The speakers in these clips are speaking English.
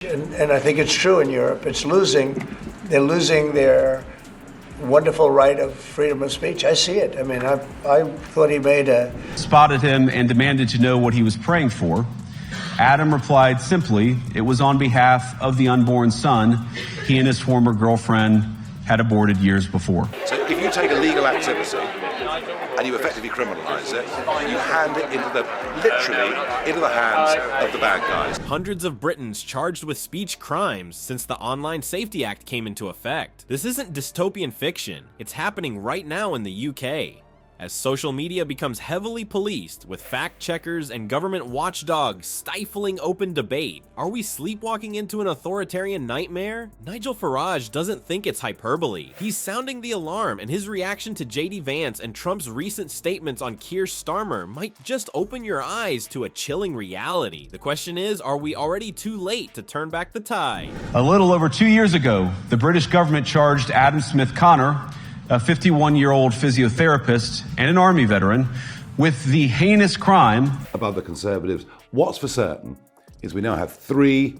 And I think it's true in Europe. They're losing their wonderful right of freedom of speech. I see it. I mean, I thought he made a... Spotted him and demanded to know what he was praying for. Adam replied simply, it was on behalf of the unborn son he and his former girlfriend had aborted years before. So if you take a legal activity and you effectively criminalise it, you hand it literally into the hands of the bad guys. Hundreds of Britons charged with speech crimes since the Online Safety Act came into effect. This isn't dystopian fiction. It's happening right now in the UK. As social media becomes heavily policed, with fact-checkers and government watchdogs stifling open debate, are we sleepwalking into an authoritarian nightmare? Nigel Farage doesn't think it's hyperbole. He's sounding the alarm, and his reaction to JD Vance and Trump's recent statements on Kier Starmer might just open your eyes to a chilling reality. The question is, are we already too late to turn back the tide? A little over 2 years ago, the British government charged Adam Smith Connor, a 51-year-old physiotherapist and an Army veteran, with the heinous crime. About the Conservatives, what's for certain is we now have 3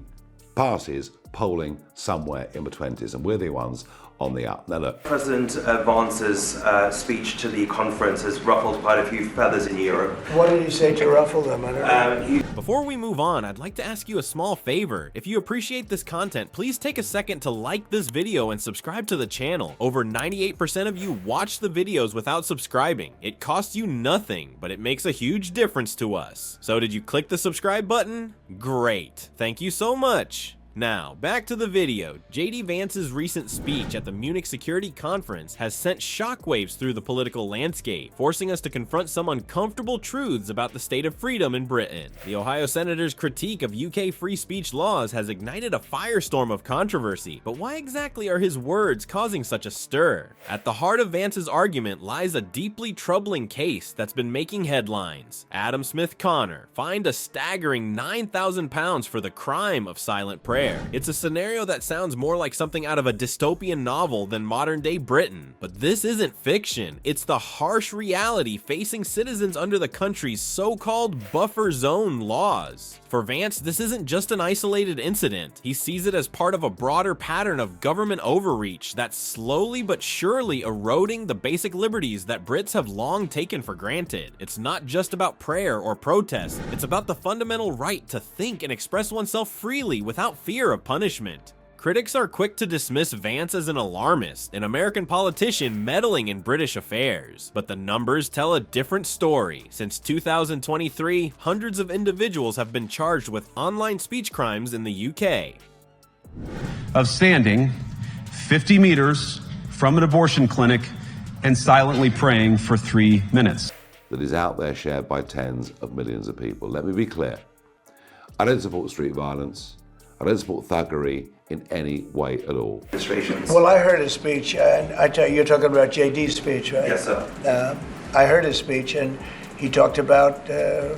parties polling somewhere in the 20s, and we're the ones on the up. Now look. President Vance's speech to the conference has ruffled quite a few feathers in Europe. What did he say to ruffle them? I don't know. Before we move on, I'd like to ask you a small favor. If you appreciate this content, please take a second to like this video and subscribe to the channel. Over 98% of you watch the videos without subscribing. It costs you nothing, but it makes a huge difference to us. So did you click the subscribe button? Great. Thank you so much. Now, back to the video. JD Vance's recent speech at the Munich Security Conference has sent shockwaves through the political landscape, forcing us to confront some uncomfortable truths about the state of freedom in Britain. The Ohio Senator's critique of UK free speech laws has ignited a firestorm of controversy, but why exactly are his words causing such a stir? At the heart of Vance's argument lies a deeply troubling case that's been making headlines. Adam Smith Connor fined a staggering £9,000 for the crime of silent prayer. It's a scenario that sounds more like something out of a dystopian novel than modern-day Britain. But this isn't fiction. It's the harsh reality facing citizens under the country's so-called buffer zone laws. For Vance, this isn't just an isolated incident. He sees it as part of a broader pattern of government overreach that's slowly but surely eroding the basic liberties that Brits have long taken for granted. It's not just about prayer or protest. It's about the fundamental right to think and express oneself freely without fear of punishment. Critics are quick to dismiss Vance as an alarmist, an American politician meddling in British affairs. But the numbers tell a different story. Since 2023, hundreds of individuals have been charged with online speech crimes in the UK. Of standing 50 meters from an abortion clinic and silently praying for 3 minutes. That is out there shared by tens of millions of people. Let me be clear. I don't support street violence. I don't support thuggery in any way at all. Well, I heard his speech, and I tell you, you're talking about JD's speech, right? Yes, sir. I heard his speech, and he talked about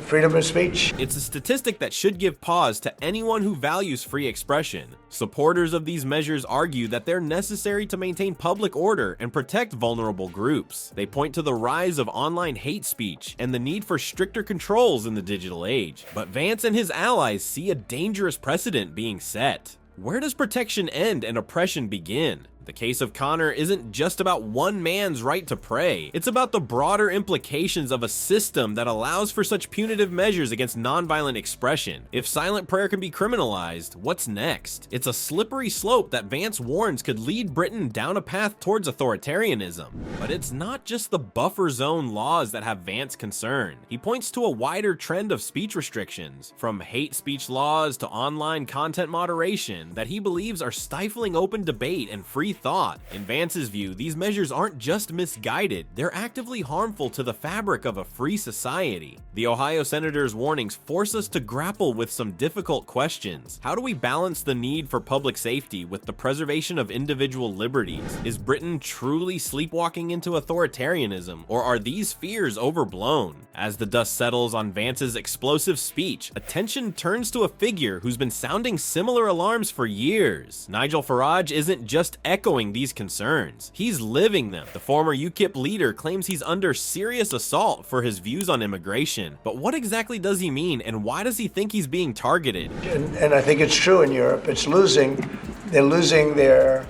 freedom of speech. It's a statistic that should give pause to anyone who values free expression. Supporters of these measures argue that they're necessary to maintain public order and protect vulnerable groups. They point to the rise of online hate speech and the need for stricter controls in the digital age. But Vance and his allies see a dangerous precedent being set. Where does protection end and oppression begin? The case of Connor isn't just about one man's right to pray. It's about the broader implications of a system that allows for such punitive measures against nonviolent expression. If silent prayer can be criminalized, what's next? It's a slippery slope that Vance warns could lead Britain down a path towards authoritarianism. But it's not just the buffer zone laws that have Vance concerned. He points to a wider trend of speech restrictions, from hate speech laws to online content moderation, that he believes are stifling open debate and free thought. In Vance's view, these measures aren't just misguided, they're actively harmful to the fabric of a free society. The Ohio Senator's warnings force us to grapple with some difficult questions. How do we balance the need for public safety with the preservation of individual liberties? Is Britain truly sleepwalking into authoritarianism, or are these fears overblown? As the dust settles on Vance's explosive speech, attention turns to a figure who's been sounding similar alarms for years. Nigel Farage isn't just echoing echoing these concerns. He's living them. The former UKIP leader claims he's under serious assault for his views on immigration. But what exactly does he mean, and why does he think he's being targeted? And I think it's true in Europe. They're losing their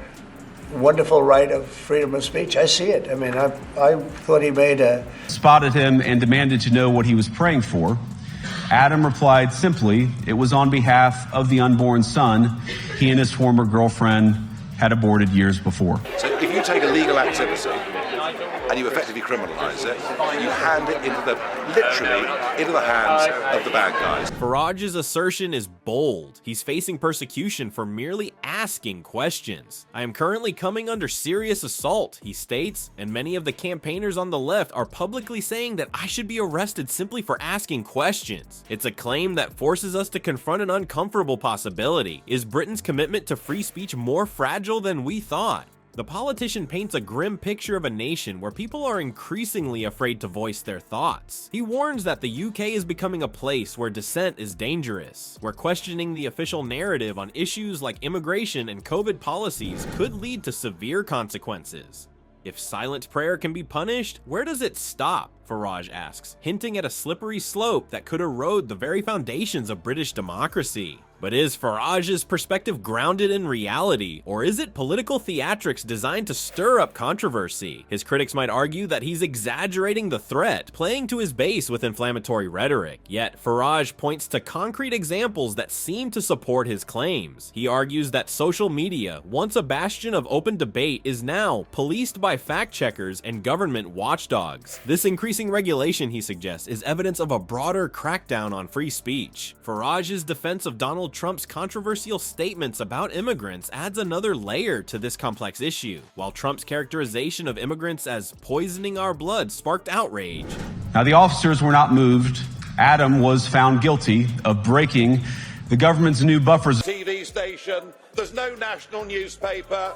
wonderful right of freedom of speech. I see it. I mean, I thought he made a... Spotted him and demanded to know what he was praying for. Adam replied simply, it was on behalf of the unborn son he and his former girlfriend had aborted years before. So if you take a legal activity and you effectively criminalise it, you hand it literally into the hands of the bad guys. Farage's assertion is bold. He's facing persecution for merely asking questions. I am currently coming under serious assault, he states, and many of the campaigners on the left are publicly saying that I should be arrested simply for asking questions. It's a claim that forces us to confront an uncomfortable possibility. Is Britain's commitment to free speech more fragile than we thought? The politician paints a grim picture of a nation where people are increasingly afraid to voice their thoughts. He warns that the UK is becoming a place where dissent is dangerous, where questioning the official narrative on issues like immigration and COVID policies could lead to severe consequences. If silent prayer can be punished, where does it stop? Farage asks, hinting at a slippery slope that could erode the very foundations of British democracy. But is Farage's perspective grounded in reality, or is it political theatrics designed to stir up controversy? His critics might argue that he's exaggerating the threat, playing to his base with inflammatory rhetoric. Yet Farage points to concrete examples that seem to support his claims. He argues that social media, once a bastion of open debate, is now policed by fact-checkers and government watchdogs. This increasing regulation, he suggests, is evidence of a broader crackdown on free speech. Farage's defense of Donald Trump's controversial statements about immigrants adds another layer to this complex issue, while Trump's characterization of immigrants as poisoning our blood sparked outrage. Now, the officers were not moved. Adam was found guilty of breaking the government's new buffers. TV station, there's no national newspaper.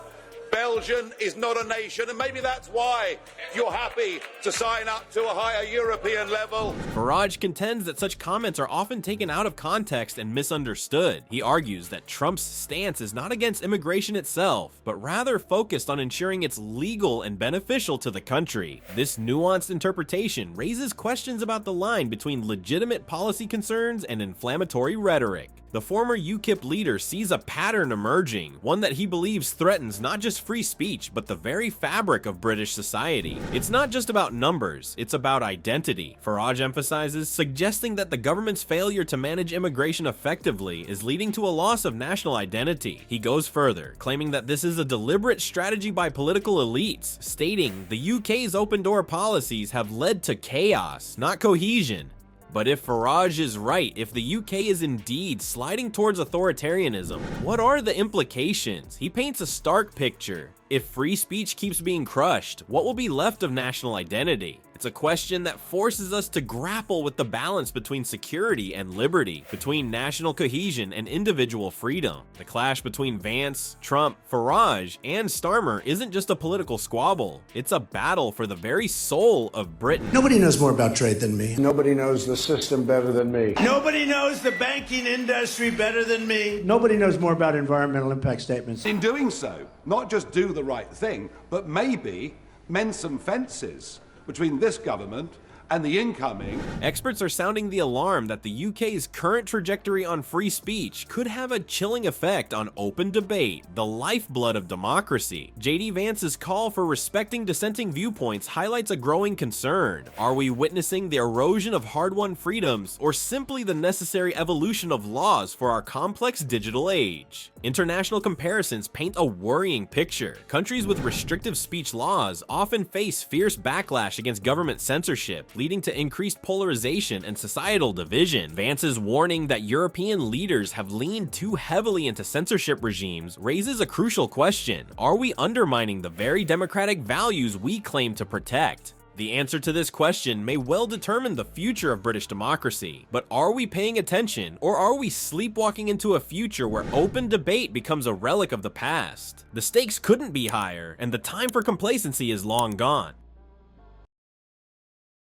Belgium is not a nation, and maybe that's why you're happy to sign up to a higher European level. Farage contends that such comments are often taken out of context and misunderstood. He argues that Trump's stance is not against immigration itself, but rather focused on ensuring it's legal and beneficial to the country. This nuanced interpretation raises questions about the line between legitimate policy concerns and inflammatory rhetoric. The former UKIP leader sees a pattern emerging, one that he believes threatens not just free speech, but the very fabric of British society. It's not just about numbers, it's about identity. Farage emphasizes, suggesting that the government's failure to manage immigration effectively is leading to a loss of national identity. He goes further, claiming that this is a deliberate strategy by political elites, stating the UK's open door policies have led to chaos, not cohesion. But if Farage is right, if the UK is indeed sliding towards authoritarianism, what are the implications? He paints a stark picture. If free speech keeps being crushed, what will be left of national identity? It's a question that forces us to grapple with the balance between security and liberty, between national cohesion and individual freedom. The clash between Vance, Trump, Farage, and Starmer isn't just a political squabble. It's a battle for the very soul of Britain. Nobody knows more about trade than me. Nobody knows the system better than me. Nobody knows the banking industry better than me. Nobody knows more about environmental impact statements. In doing so, not just do the right thing, but maybe mend some fences between this government and the incoming. Experts are sounding the alarm that the UK's current trajectory on free speech could have a chilling effect on open debate, the lifeblood of democracy. JD Vance's call for respecting dissenting viewpoints highlights a growing concern. Are we witnessing the erosion of hard-won freedoms, or simply the necessary evolution of laws for our complex digital age? International comparisons paint a worrying picture. Countries with restrictive speech laws often face fierce backlash against government censorship, leading to increased polarization and societal division. Vance's warning that European leaders have leaned too heavily into censorship regimes raises a crucial question. Are we undermining the very democratic values we claim to protect? The answer to this question may well determine the future of British democracy. But are we paying attention, or are we sleepwalking into a future where open debate becomes a relic of the past? The stakes couldn't be higher, and the time for complacency is long gone.